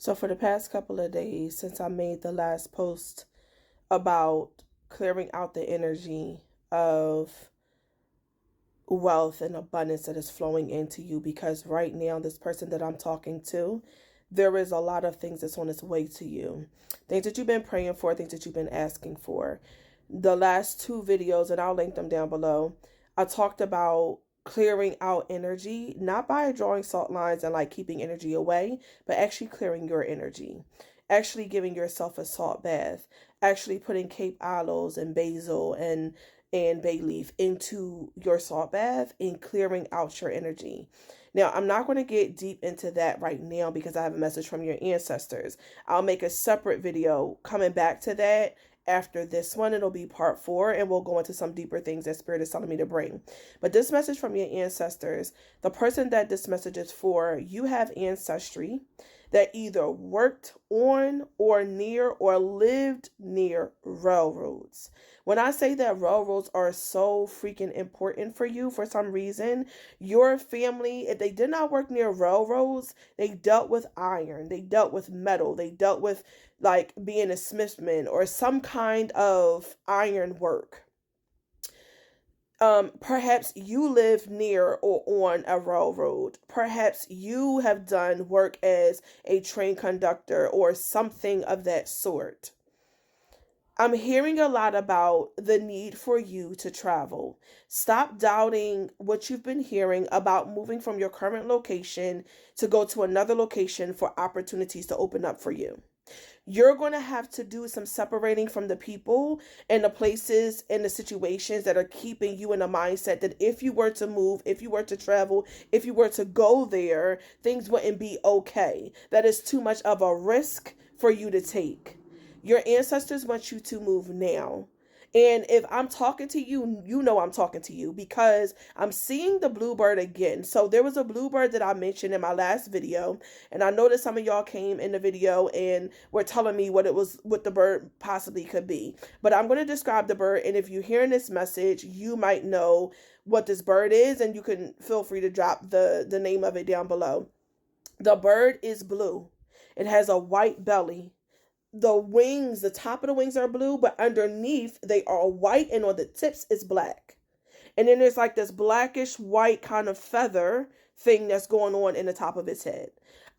So for the past couple of days, since I made the last post about clearing out the energy of wealth and abundance that is flowing into you, because right now, this person that I'm talking to, there is a lot of things that's on its way to you. Things that you've been praying for, things that you've been asking for. The last two videos, and I'll link them down below, I talked about clearing out energy, not by drawing salt lines and like keeping energy away, but actually clearing your energy, actually giving yourself a salt bath, actually putting cape aloes and basil and bay leaf into your salt bath and clearing out your energy. Now, I'm not going to get deep into that right now because I have a message from your ancestors. I'll make a separate video coming back to that after this one. It'll be part 4, and we'll go into some deeper things that Spirit is telling me to bring. But this message from your ancestors, the person that this message is for, you have ancestry that either worked on or near or lived near railroads. When I say that railroads are so freaking important for you for some reason, your family, if they did not work near railroads, they dealt with iron, they dealt with metal, they dealt with like being a smithman or some kind of iron work. Perhaps you live near or on a railroad. Perhaps you have done work as a train conductor or something of that sort. I'm hearing a lot about the need for you to travel. Stop doubting what you've been hearing about moving from your current location to go to another location for opportunities to open up for you. You're going to have to do some separating from the people and the places and the situations that are keeping you in a mindset that if you were to move, if you were to travel, if you were to go there, things wouldn't be okay. That is too much of a risk for you to take. Your ancestors want you to move now. And if I'm talking to you, you know I'm talking to you because I'm seeing the bluebird again. So there was a bluebird that I mentioned in my last video, and I noticed some of y'all came in the video and were telling me what the bird possibly could be. But I'm going to describe the bird, and if you're hearing this message, you might know what this bird is, and you can feel free to drop the name of it down below. The bird is blue. It has a white belly. The wings, the top of the wings are blue, but underneath they are white, and on the tips is black. And then there's like this blackish white kind of feather thing that's going on in the top of its head.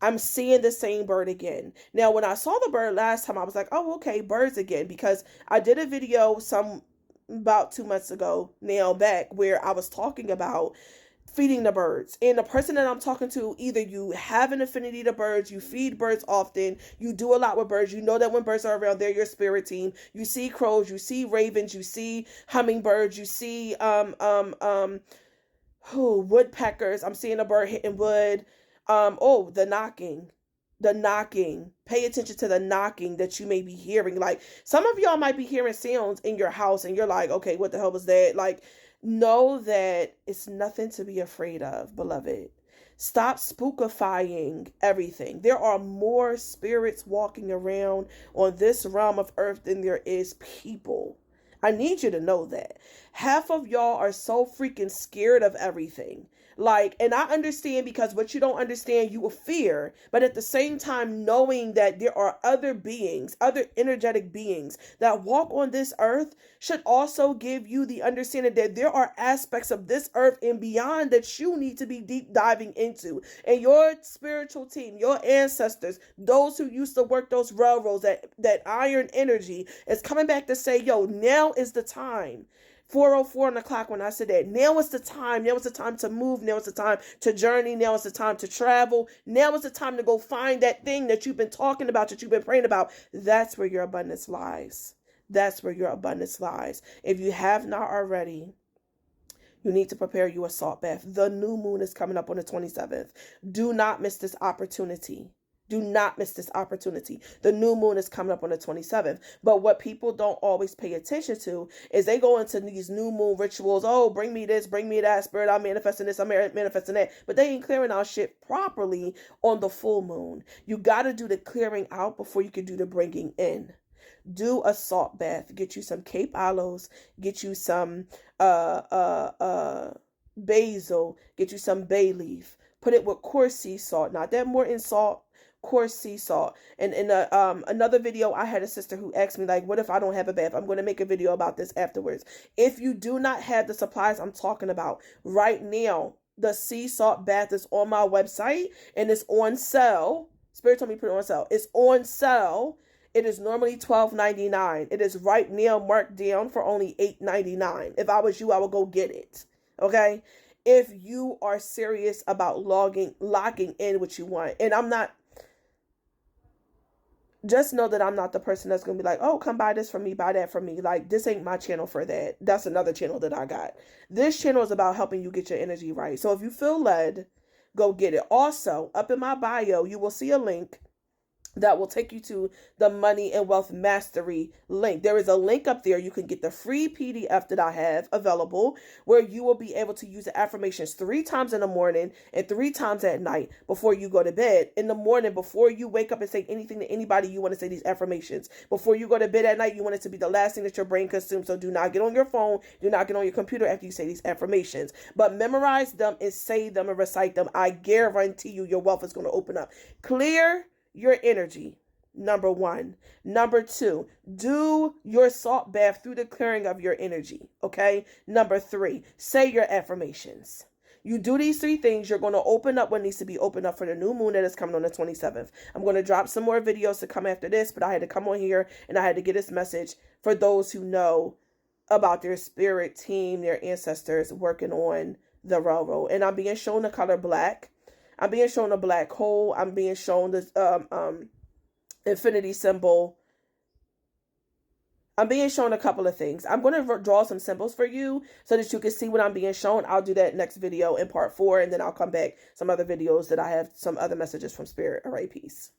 I'm seeing the same bird again. Now, when I saw the bird last time, I was like, oh, okay, birds again, because I did a video about 2 months ago now back where I was talking about feeding the birds. And the person that I'm talking to, either you have an affinity to birds, you feed birds often, you do a lot with birds, you know that when birds are around, they're your spirit team. You see crows, you see ravens, you see hummingbirds, you see woodpeckers. I'm seeing a bird hitting wood. The knocking. The knocking. Pay attention to the knocking that you may be hearing. Like, some of y'all might be hearing sounds in your house and you're like, okay, what the hell was that? Like, know that it's nothing to be afraid of, beloved. Stop spookifying everything. There are more spirits walking around on this realm of earth than there is people. I need you to know that. Half of y'all are so freaking scared of everything. Like, and I understand, because what you don't understand, you will fear. But at the same time, knowing that there are other beings, other energetic beings that walk on this earth should also give you the understanding that there are aspects of this earth and beyond that you need to be deep diving into. And your spiritual team, your ancestors, those who used to work those railroads, that iron energy is coming back to say, yo, now is the time. 4:04 on the clock when I said that. Now is the time. Now is the time to move. Now is the time to journey. Now is the time to travel. Now is the time to go find that thing that you've been talking about, that you've been praying about. That's where your abundance lies. That's where your abundance lies. If you have not already, you need to prepare you a salt bath. The new moon is coming up on the 27th. Do not miss this opportunity. Do not miss this opportunity. The new moon is coming up on the 27th. But what people don't always pay attention to is they go into these new moon rituals. Oh, bring me this, bring me that. Spirit, I'm manifesting this, I'm manifesting that. But they ain't clearing out shit properly on the full moon. You got to do the clearing out before you can do the bringing in. Do a salt bath. Get you some cape aloes. Get you some basil. Get you some bay leaf. Put it with coarse sea salt, not that Morton salt. coarse sea salt. And in another video, I had a sister who asked me, like, what if I don't have a bath? I'm going to make a video about this afterwards. If you do not have the supplies I'm talking about right now, the sea salt bath is on my website and it's on sale. Spirit told me to put it on sale. It's on sale. It is normally $12.99. It is right now marked down for only $8.99. If I was you, I would go get it. Okay? If you are serious about locking in what you want. And I'm not, just know that I'm not the person that's going to be like, oh, come buy this from me, buy that from me. Like, this ain't my channel for that. That's another channel that I got. This channel is about helping you get your energy right. So if you feel led, go get it. Also, up in my bio, you will see a link that will take you to the Money and Wealth Mastery link. There is a link up there. You can get the free PDF that I have available where you will be able to use the affirmations 3 times in the morning and 3 times at night before you go to bed. In the morning, before you wake up and say anything to anybody, you want to say these affirmations. Before you go to bed at night, you want it to be the last thing that your brain consumes. So do not get on your phone. Do not get on your computer after you say these affirmations. But memorize them and say them and recite them. I guarantee you your wealth is going to open up. Clear your energy, number 1. Number 2, do your salt bath through the clearing of your energy, okay? Number 3, say your affirmations. You do these 3 things, you're going to open up what needs to be opened up for the new moon that is coming on the 27th. I'm going to drop some more videos to come after this, but I had to come on here and I had to get this message for those who know about their spirit team, their ancestors working on the railroad. And I'm being shown the color black. I'm being shown a black hole. I'm being shown this infinity symbol. I'm being shown a couple of things. I'm going to draw some symbols for you so that you can see what I'm being shown. I'll do that next video in part 4, and then I'll come back some other videos that I have some other messages from Spirit. All right, peace.